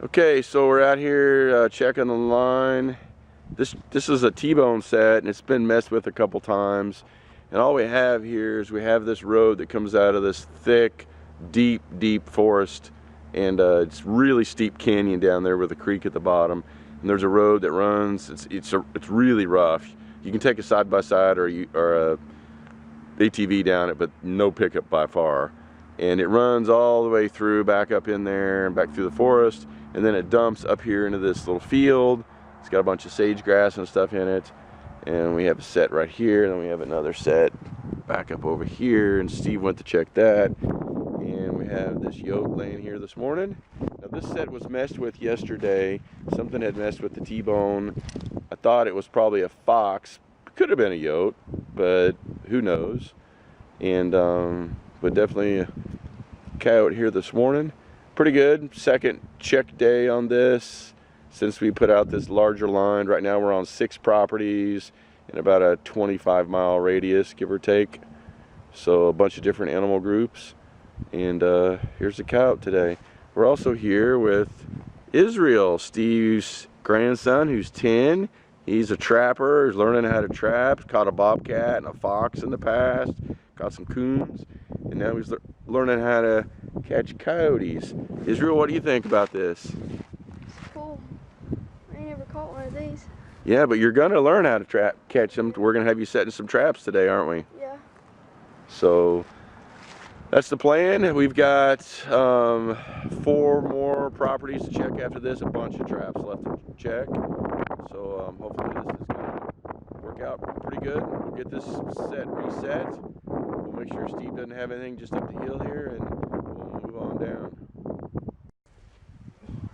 Okay, so we're out here checking the line. This is a T-bone set, and it's been messed with a couple times. And all we have here is we have this road that comes out of this thick, deep forest, and it's really steep canyon down there with a creek at the bottom. And there's a road that runs. It's really rough. You can take a side-by-side or a ATV down it, but no pickup by far. And it runs all the way through, back up in there, and back through the forest, and then it dumps up here into this little field. It's got a bunch of sage grass and stuff in it, and we have a set right here, and then we have another set back up over here, and Steve went to check that. And we have this yoke laying here this morning. Now this set was messed with yesterday. Something had messed with the T-bone. I thought it was probably a fox. Could have been a yote, but who knows. And but definitely a coyote here this morning. Pretty good. Second check day on this since we put out this larger line. Right now we're on 6 properties in about a 25-mile radius, give or take. So a bunch of different animal groups. And here's the coyote today. We're also here with Israel, Steve's grandson, who's 10. He's a trapper. He's learning how to trap. Caught a bobcat and a fox in the past. Caught some coons. And now he's learning how to catch coyotes. Israel, what do you think about this? It's cool. I ain't never caught one of these. Yeah, but you're gonna learn how to catch them. We're gonna have you setting some traps today, aren't we? Yeah. So that's the plan. We've got 4 more properties to check after this. A bunch of traps left to check. So hopefully this is gonna work out pretty good. We'll get this set reset. We'll make sure Steve doesn't have anything just up the hill here, and we'll move on down.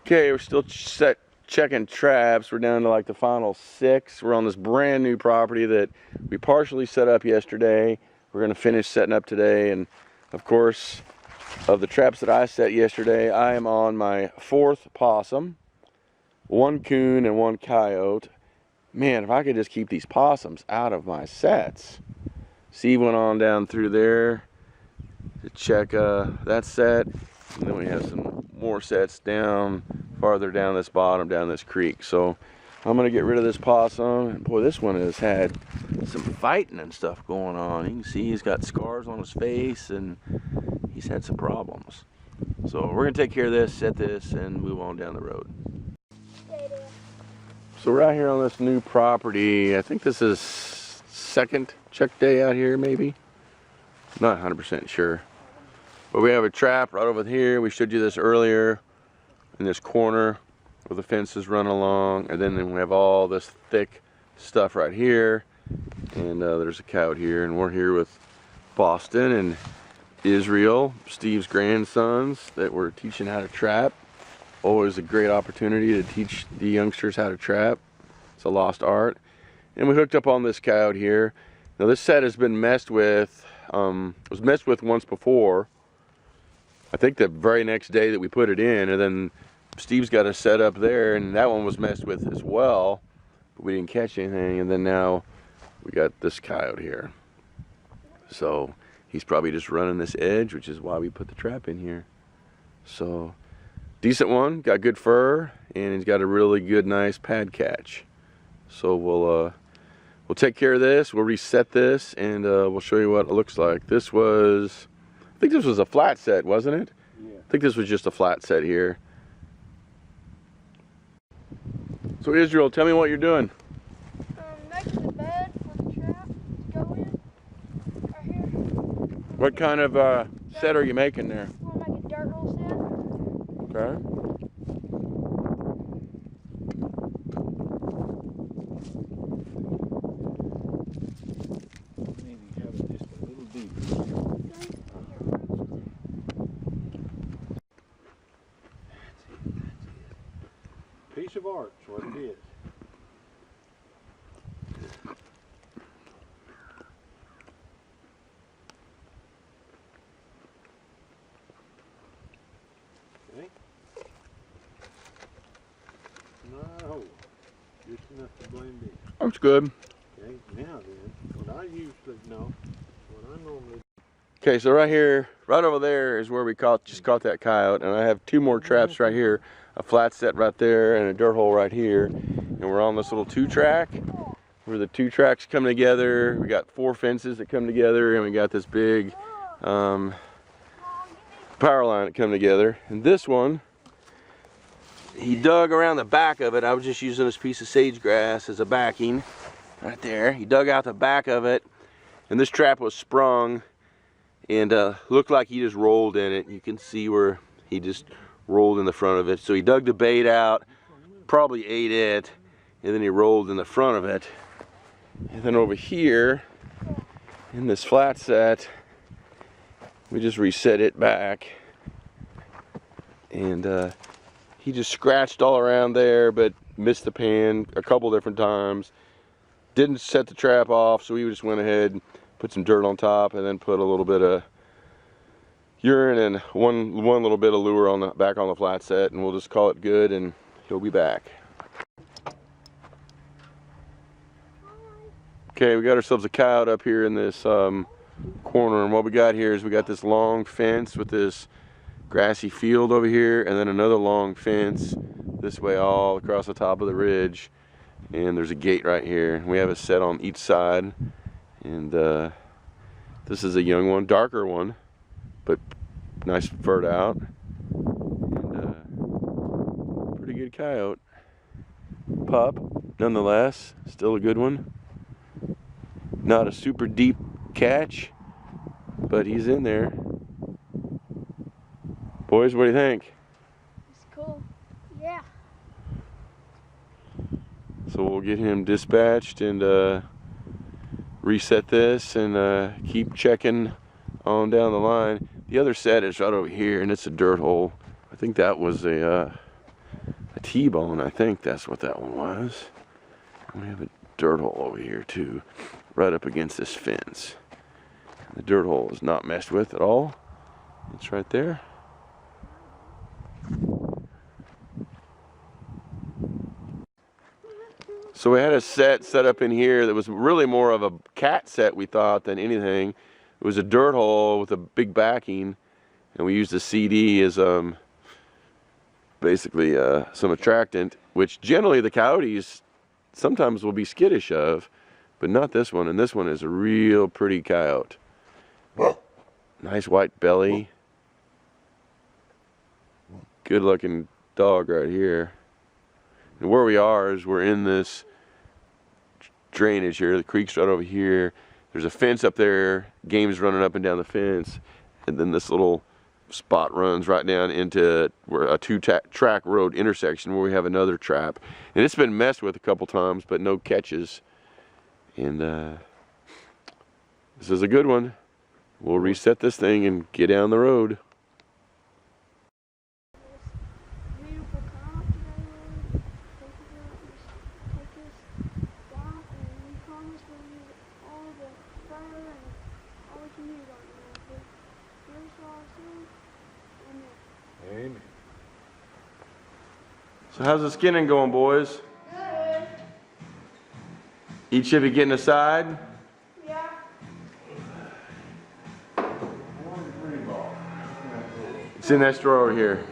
Okay, we're still checking traps. We're down to like the final 6. We're on this brand new property that we partially set up yesterday. We're gonna finish setting up today, and of course, of the traps that I set yesterday, I am on my 4th possum, 1 coon and 1 coyote. Man, if I could just keep these possums out of my sets. Steve went on down through there to check that set, and then we have some more sets down farther down this bottom, down this creek. So I'm gonna get rid of this possum. And boy, this one has had some fighting and stuff going on. You can see he's got scars on his face, and he's had some problems. So we're gonna take care of this, set this, and move on down the road. So we're out here on this new property. I think this is 2nd check day out here, maybe. Not 100% sure. But we have a trap right over here. We showed you this earlier in this corner where the fences run along. And then we have all this thick stuff right here. And there's a coyote here. And we're here with Boston and Israel, Steve's grandsons, that we're teaching how to trap. Always a great opportunity to teach the youngsters how to trap. It's a lost art. And we hooked up on this coyote here. Now this set has been messed with. It was messed with once before. I think the very next day that we put it in, and then Steve's got a set up there, and that one was messed with as well, but we didn't catch anything. And then now we got this coyote here. So he's probably just running this edge, which is why we put the trap in here. So decent one, got good fur, and he's got a really good, nice pad catch. So we'll take care of this. We'll reset this, and we'll show you what it looks like. This was, I think this was a flat set, wasn't it? Yeah. I think this was just a flat set here. So Israel, tell me what you're doing. Making the bed for the trap to go in. Right here. What kind of set are you making there? We'll make a dirt roll set. Okay. Piece of art is what it is. Okay. No, just enough to blend in. That's good. Okay, now then, what I usually know, what I normally. Okay, so right here, right over there is where we just caught that coyote, and I have 2 more traps right here. a flat set right there and a dirt hole right here. And we're on this little 2-track where the 2 tracks come together. We got 4 fences that come together, and we got this big power line that come together. And this one, he dug around the back of it. I was just using this piece of sage grass as a backing right there. He dug out the back of it, and this trap was sprung and looked like he just rolled in it. You can see where he just rolled in the front of it. So he dug the bait out, probably ate it, and then he rolled in the front of it. And then over here in this flat set, we just reset it back, and he just scratched all around there but missed the pan a couple different times. Didn't set the trap off, so we just went ahead and put some dirt on top and then put a little bit of urine and one little bit of lure on the back on the flat set, and we'll just call it good, and he'll be back. Okay, we got ourselves a coyote up here in this corner, and what we got here is we got this long fence with this grassy field over here, and then another long fence this way all across the top of the ridge, and there's a gate right here. We have it set on each side, and this is a young one, darker one, but nice furred out, and pretty good coyote. Pup, nonetheless, still a good one. Not a super deep catch, but he's in there. Boys, what do you think? It's cool. Yeah. So we'll get him dispatched and reset this and keep checking on down the line. The other set is right over here, and it's a dirt hole. I think that was a T-bone. I think that's what that one was. And we have a dirt hole over here too, right up against this fence. The dirt hole is not messed with at all. It's right there. So we had a set up in here that was really more of a cat set, we thought, than anything. It was a dirt hole with a big backing, and we used a CD as basically some attractant, which generally the coyotes sometimes will be skittish of, but not this one. And this one is a real pretty coyote. Nice white belly. Good looking dog right here. And where we are is we're in this drainage here. The creek's right over here. There's a fence up there. Game's running up and down the fence. And then this little spot runs right down into where a 2-track road intersection where we have another trap. And it's been messed with a couple times, but no catches. And this is a good one. We'll reset this thing and get down the road. Amen. So how's the skinning going, boys? Good. Each of you getting a side? Yeah. It's in that drawer over here.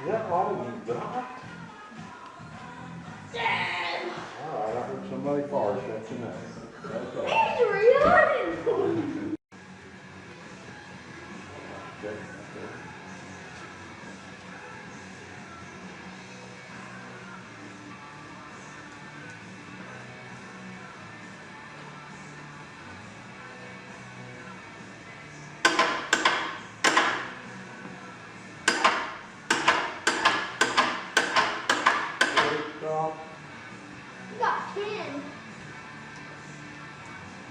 Is that all you got? All right, I heard somebody fart. That's enough. Okay. Adrian! Okay. Stop. You got 10.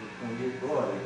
It's gonna get bloody.